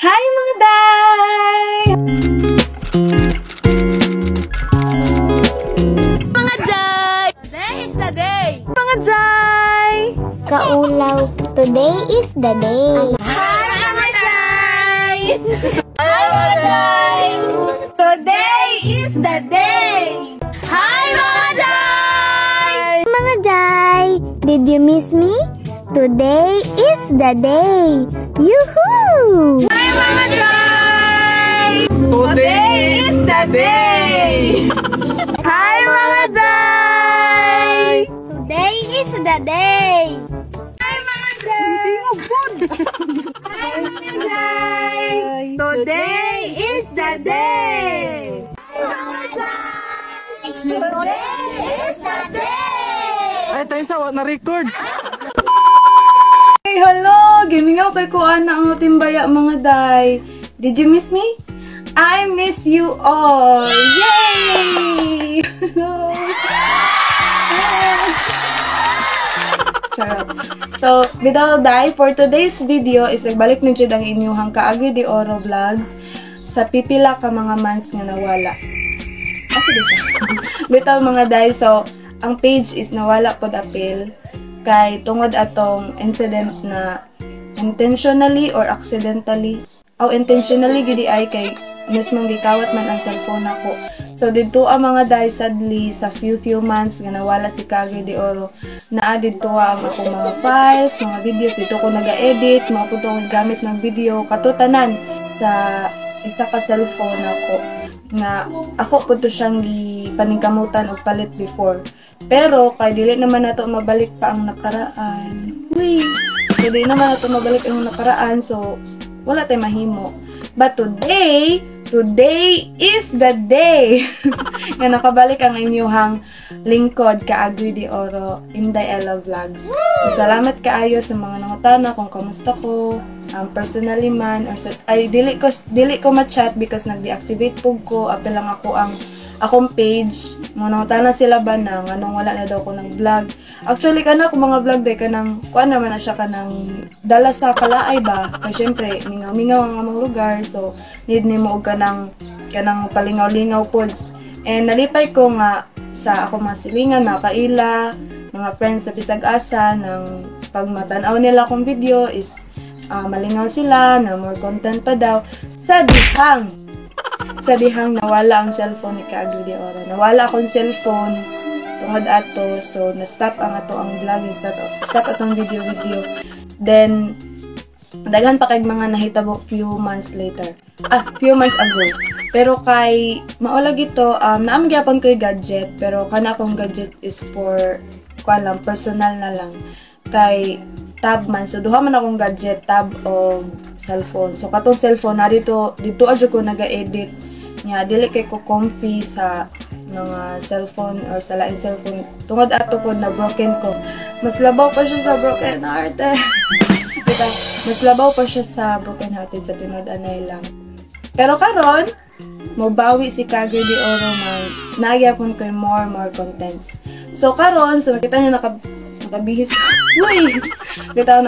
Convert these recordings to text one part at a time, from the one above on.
Hi mga day! Mga day! Today is the day! Mga day! Kaulaw, today is the day. Hi mga day! Hi mga day! Today is the day! Hi mga day! Mga day, did you miss me? Today is the day. Yoo-hoo! Hi mga day! Today is the day! Hi mga day! Today is the day. Hi mga day! Hi mga day! Today is the day! Hi mga day! Today is the day! Ay, tayo sa na-record. Hey, hello! Gaming ako kay Kuana ang timbaya mga day. Did you miss me? I miss you all! Yay! Charot. So, without day, for today's video is nagbalik na dyan ang inyong Kaagri de Oro vlogs sa pipila ka mga months nga nawala. Sige siya. Bitaw mga day, so, ang page is nawala pod apil kay tungod atong incident na intentionally or accidentally intentionally gidi ay kay mismong gikawat man ang cellphone ako. So didto ang mga day sadly sa few months nga nawala si Kaagri de Oro, naa didto ang akong mga files, mga videos dito ko naga-edit, mga putong gamit ng video katutanan sa isa ka cellphone ako nga ako po to siyang gipaningkamutan og palit before. Pero kay dili naman nato mabalik pa ang nakaraan. Uy, dili naman nato mabalik ang nakaraan, so wala tay mahimo. But today is the day nga nakabalik ang inyong lingkod Kaagri de Oro, Inday Ella Vlogs. So salamat kaayo sa mga nangutana kung kamusta ko, personally man or ay dili ko ma-chat because nag-deactivate pug ko, apil lang ako ang akong page. Mga nangutana sila ba na anong wala na daw ko ng vlog. Actually kana ko mga vlog day kanang kuan naman na siya kanang dala sa kalaay ba. Kasi syempre mingaw-mingaw ang among lugar, so need nimo og kanang palingaw-lingaw pod. And nalipay ko nga sa ako mga silingan, mga kaila, mga friends sa Bisag Asa ng pagmatanaw nila akong video is malingaw sila na more content pa daw sa dihang nawala ang cellphone ni Kaagri de Oro. Nawala akong cellphone tungod ato, so na-stop ang vlogging, stop atong video. Then daghan pa kay mga nahitabo few months ago. Pero kay maolag ito, naamang gyapon ko yung gadget, pero kana akong gadget is for personal na lang. Kay tab man, so duha man akong gadget, tab o cellphone. So katong cellphone na dito adyo ko naga-edit nya, dili kay ko comfy sa mga cellphone or sa laing cellphone. Tungod ato po na broken ko. Mas labaw pa siya sa broken hearted. Mas labaw pa siya sa broken hearted sa tinud anay lang. Pero karon mobawi si Kaagri de Oro man nagyapon ko more contents. So karon, so makita niyo nakabihis. Uy! Bitaw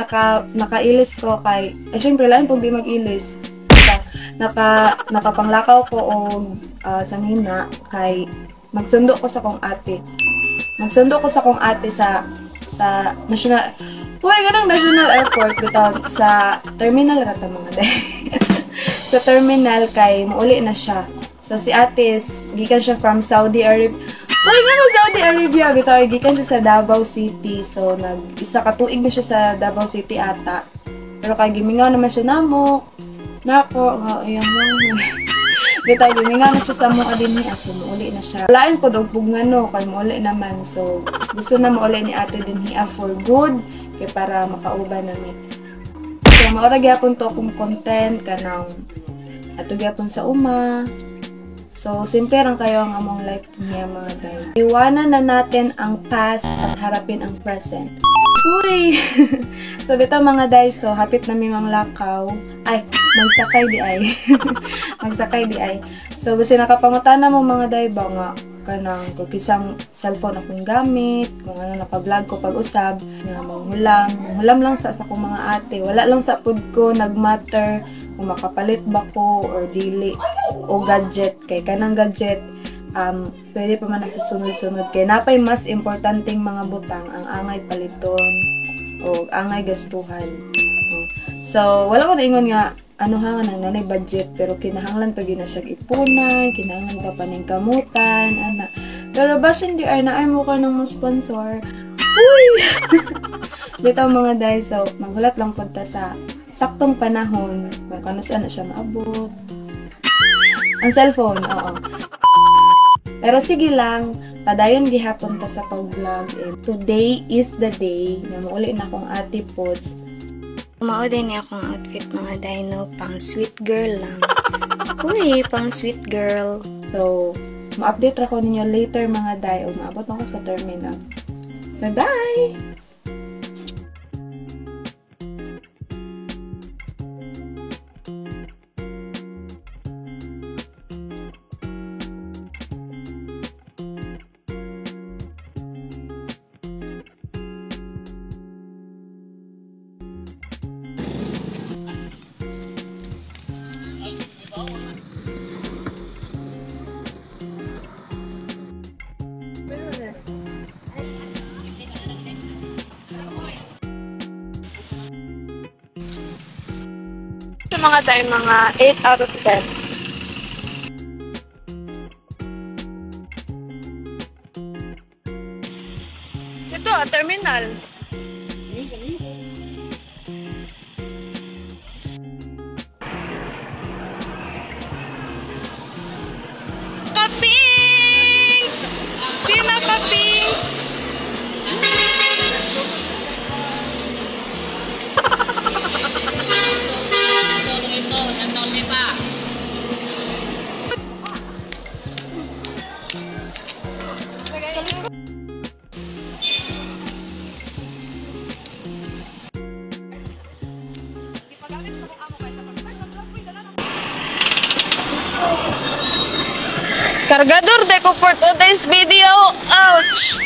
nakailis ko kay syempre lang pag di mag-ilis. Nakapanglakaw ko og sanghina kay magsundo ko sa kong ate. Sa national national airport bitaw sa terminal ra ta mga day. Sa terminal kay muuli na siya. So si ate gikan siya from Saudi Arabia. Saudi Arabia bitaw gikan siya sa Davao City. So isa ka tuig na siya sa Davao City ata. Pero kay gimingaw naman siya namo. Nako, ayan mo. Bitaw gimingaw na siya sa mga dinhi, so muuli na siya. Lain ko dog pugngano kay muuli naman. So gusto na muuli ni ate dinhi for good kay para makauban nami. So maura gyapon to akong content kanang ato gyapon sa uma. So simple lang kayo ang among life niya mga day. Iwanan na natin ang past at harapin ang present. Uy! So dito mga day, so hapit na mimang lakaw. Ay, magsakay di ay. So basi nakapangutana mo mga day ba nga kanang kung kisang cellphone akong gamit, kung ano naka-vlog ko pag-usab, nga manghulam lang sa akong mga ate. Wala lang sa pud ko nagmatter kung makapalit ba ko or dili o gadget. Kay kanang gadget, pwede pa man na sa sunod-sunod. Kay napay mas importanteng mga butang ang angay paliton o angay gastuhan. So, wala ko na ingon nga ano ha nga nanay budget, pero kinahanglan pa gina siya ipunan, kinahanglan pa paningkamutan, ana. Pero basin di ay naay mo ka ng sponsor. Uy! Dito mga day, so maghulat lang punta sa saktong panahon kung kano saan na siya maabot. Ang cellphone, oo. Pero sige lang, padayon gihapon ta sa pag-vlog. Today is the day na mauli na akong ate pod. Mao-din niya akong outfit mga dino, pang sweet girl lang. Uy, pang sweet girl. So, ma-update ako ninyo later mga day o maabot ako sa terminal. Bye-bye! Mga tayo, mga 8 out of 10. Ito, terminal. Kaping! Sino kaping? Cargador de ko for today's video. Ouch!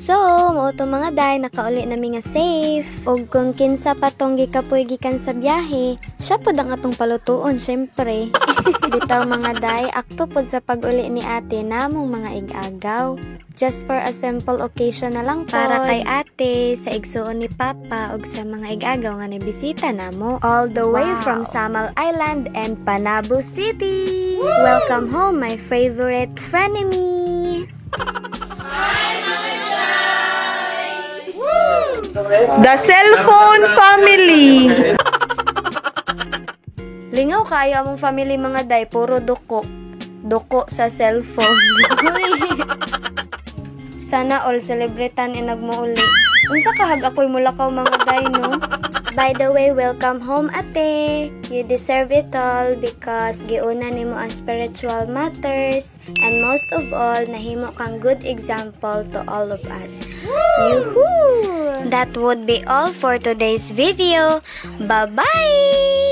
So, mao to mga day, nakauli nami nga safe. Og kung kinsa pa tong gikapoy gikan sa biyahe, siya pod ang atong palutuon, syempre. Bitaw mga day, akto pod sa pag-uli ni ate namong mga ig-agaw. Just for a simple occasion na lang pod. Para kay ate, sa igsuon ni Papa, og sa mga ig-agaw nga nabisita namo. All the way from Samal Island and Panabo City! Woo! Welcome home, my favorite frenemy! The cellphone family. Lingaw kayo among family mga day, puro duko. Duko sa cellphone. Sana all celebretan nagmuuli. Unsa kahag ako'y mulakaw mga day, no? By the way, welcome home ate. You deserve it all because giuna nimo ang spiritual matters and most of all, nahimo kang good example to all of us. Yuhuu! That would be all for today's video. Bye-bye!